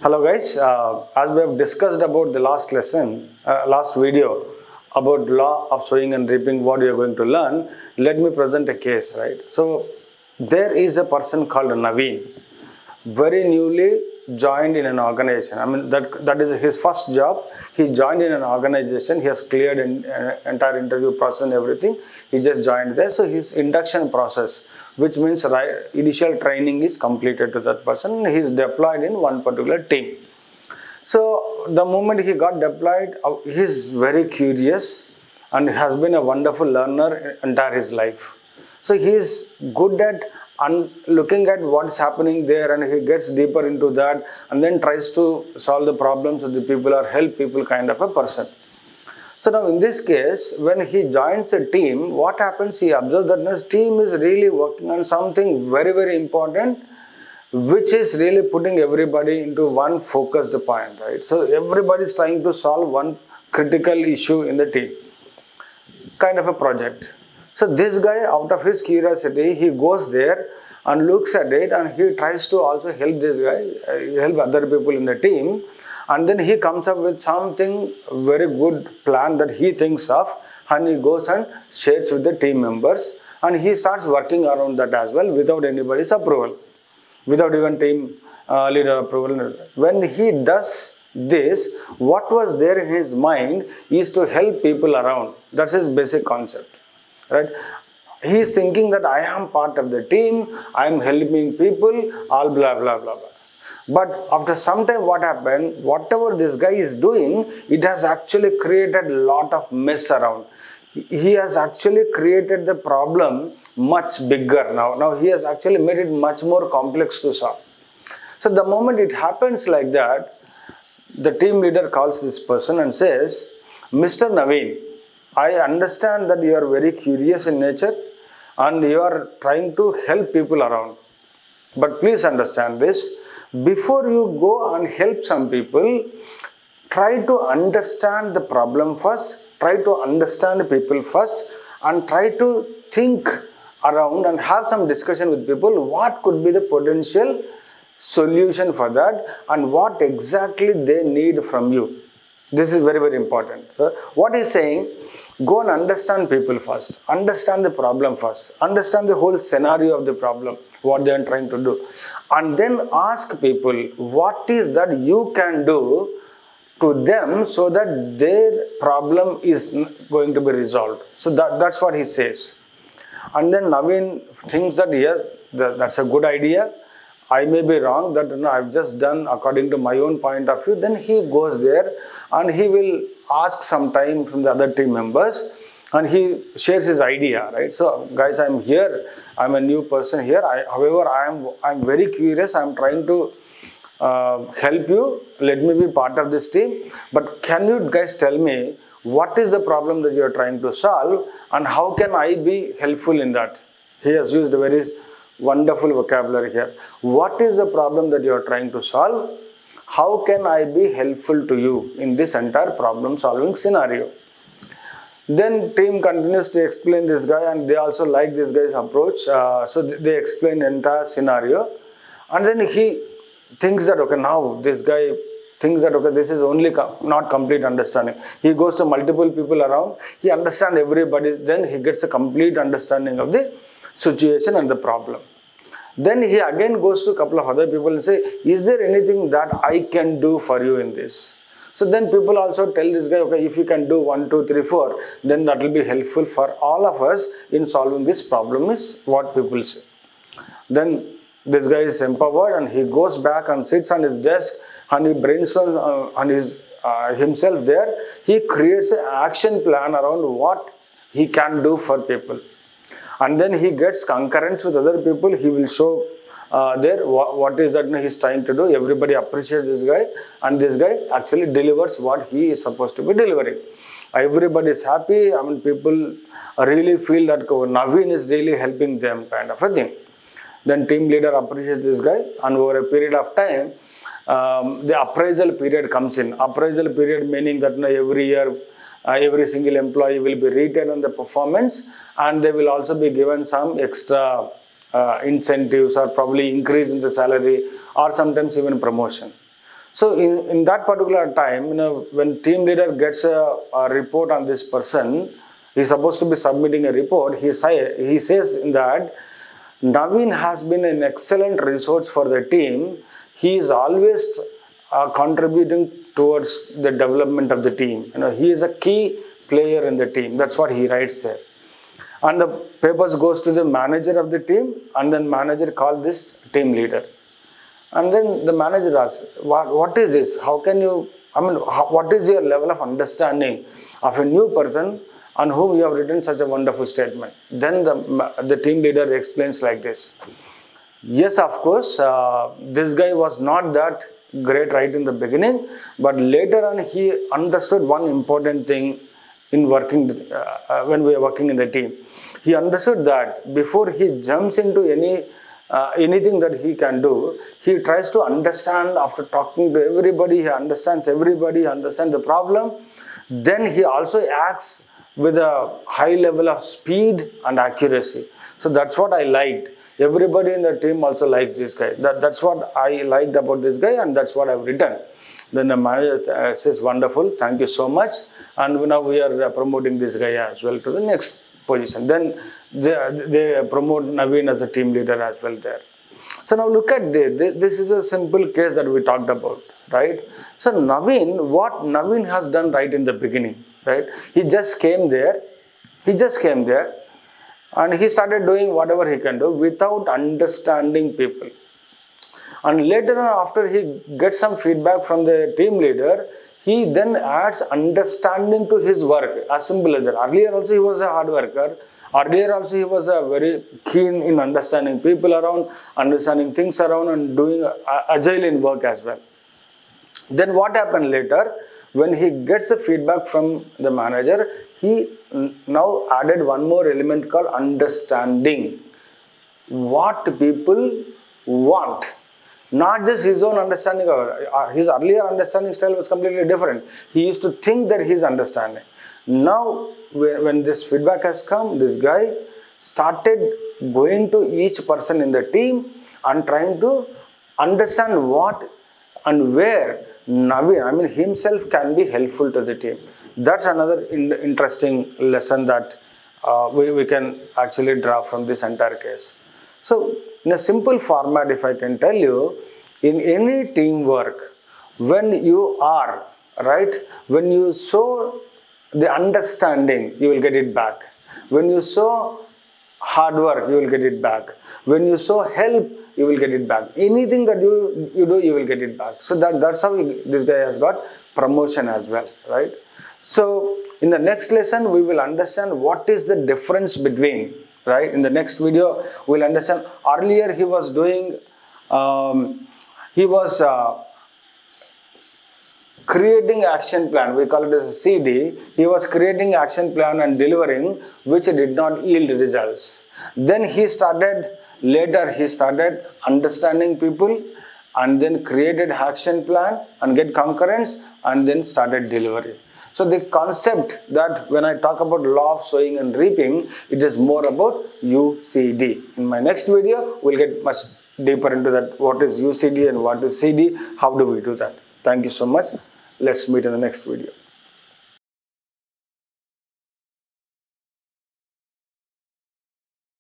Hello guys, as we have discussed about the last lesson, last video about law of sowing and reaping, what you are going to learn, let me present a case, right? So there is a person called Naveen, very newly joined in an organization. I mean that is his first job. He joined in an organization. He has cleared an entire interview process and everything. He just joined there. So his induction process, which means initial training, is completed to that person. He is deployed in one particular team. So the moment he got deployed, he is very curious and has been a wonderful learner entire his life. So he is good at looking at what's happening there, and he gets deeper into that and then tries to solve the problems of the people or help people, kind of a person. So now in this case, when he joins a team, what happens? He observes that his team is really working on something very, very important, which is really putting everybody into one focused point, right? So everybody is trying to solve one critical issue in the team, kind of a project. So this guy, out of his curiosity, he goes there and looks at it, and he tries to also help this guy, help other people in the team. And then he comes up with something very good plan that he thinks of, and he goes and shares with the team members, and he starts working around that as well without anybody's approval, without even team leader approval. When he does this, what was there in his mind is to help people around. That's his basic concept, right? He is thinking that I am part of the team, I am helping people, all blah blah blah blah. But after some time, what happened? Whatever this guy is doing, it has actually created a lot of mess around. He has actually created the problem much bigger now. Now he has actually made it much more complex to solve. So the moment it happens like that, the team leader calls this person and says, Mr. Naveen, I understand that you are very curious in nature and you are trying to help people around. But please understand this, before you go and help some people, try to understand the problem first, try to understand people first, and try to think around and have some discussion with people what could be the potential solution for that and what exactly they need from you. This is very, very important. So what he's saying, go and understand people first, understand the problem first, understand the whole scenario of the problem, what they are trying to do, and then ask people what is that you can do to them so that their problem is going to be resolved. So that's what he says. And then Naveen thinks that yes, that's a good idea. I may be wrong, that I've just done according to my own point of view. Then he goes there and he will ask some time from the other team members, and he shares his idea, right? So guys, I'm here, I'm a new person here. However, I'm very curious. I'm trying to help you. Let me be part of this team. But can you guys tell me what is the problem that you are trying to solve, and how can I be helpful in that? He has used a very wonderful vocabulary here. What is the problem that you are trying to solve? How can I be helpful to you in this entire problem solving scenario? Then team continues to explain this guy, and they also like this guy's approach. So they explain the entire scenario, and then he thinks that okay, now this guy thinks that okay, this is only not complete understanding. He goes to multiple people around, he understands everybody, then he gets a complete understanding of the situation and the problem. Then he again goes to a couple of other people and say, is there anything that I can do for you in this? So then people also tell this guy, okay, if you can do 1, 2, 3, 4, then that will be helpful for all of us in solving this problem, is what people say. Then this guy is empowered and he goes back and sits on his desk and he brainstorms on his himself there. He creates an action plan around what he can do for people. And then he gets concurrence with other people. He will show there what is that he's trying to do. Everybody appreciates this guy, and this guy actually delivers what he is supposed to be delivering. Everybody is happy. I mean, people really feel that Naveen is really helping them, kind of a thing. Then team leader appreciates this guy, and over a period of time, the appraisal period comes in. Appraisal period meaning that every year, every single employee will be rated on the performance, and they will also be given some extra incentives or probably increase in the salary or sometimes even promotion. So in that particular time, when team leader gets a report on this person, he's supposed to be submitting a report. He says in that Naveen has been an excellent resource for the team. He is always contributing towards the development of the team. He is a key player in the team. That's what he writes there. And the papers goes to the manager of the team, and then manager called this team leader. And then the manager asks, what is this? How can you, what is your level of understanding of a new person on whom you have written such a wonderful statement? Then the team leader explains like this. Yes, of course, this guy was not that great right in the beginning, but later on he understood one important thing in working, when we are working in the team. He understood that before he jumps into anything that he can do, he tries to understand. After talking to everybody, he understands everybody, he understands the problem. Then he also acts with a high level of speed and accuracy. So that's what I liked. Everybody in the team also likes this guy. That's what I liked about this guy, and that's what I've written. Then the manager says, wonderful, thank you so much. And now we are promoting this guy as well to the next position. Then they promote Naveen as a team leader as well there. So now look at this. This is a simple case that we talked about, right? So Naveen, what Naveen has done right in the beginning, right? He just came there. And he started doing whatever he can do without understanding people. And later on, after he gets some feedback from the team leader, he then adds understanding to his work, as simple as that. Earlier also he was a hard worker. Earlier also he was very keen in understanding people around, understanding things around, and doing agile in work as well. Then what happened later? When he gets the feedback from the manager, he now added one more element called understanding what people want. Not just his own understanding. His earlier understanding style was completely different. He used to think that he's understanding. Now, when this feedback has come, this guy started going to each person in the team and trying to understand what and where Naveen, himself can be helpful to the team. That's another interesting lesson that we can actually draw from this entire case. So, in a simple format, if I can tell you, in any teamwork, when you are, right, when you show the understanding, you will get it back. When you show hard work, you will get it back. When you show help, you will get it back. Anything that you do, you will get it back. So that's how this guy has got promotion as well, right? So in the next lesson, we will understand what is the difference between, right? In the next video, we'll understand. Earlier he was doing, creating action plan. We call it as a CD. He was creating action plan and delivering, which did not yield results. Then later he started understanding people, and then created action plan and get concurrence, and then started delivery. So the concept that when I talk about law of sowing and reaping, it is more about UCD. In my next video, we'll get much deeper into that. What is UCD and what is CD? How do we do that? Thank you so much. Let's meet in the next video.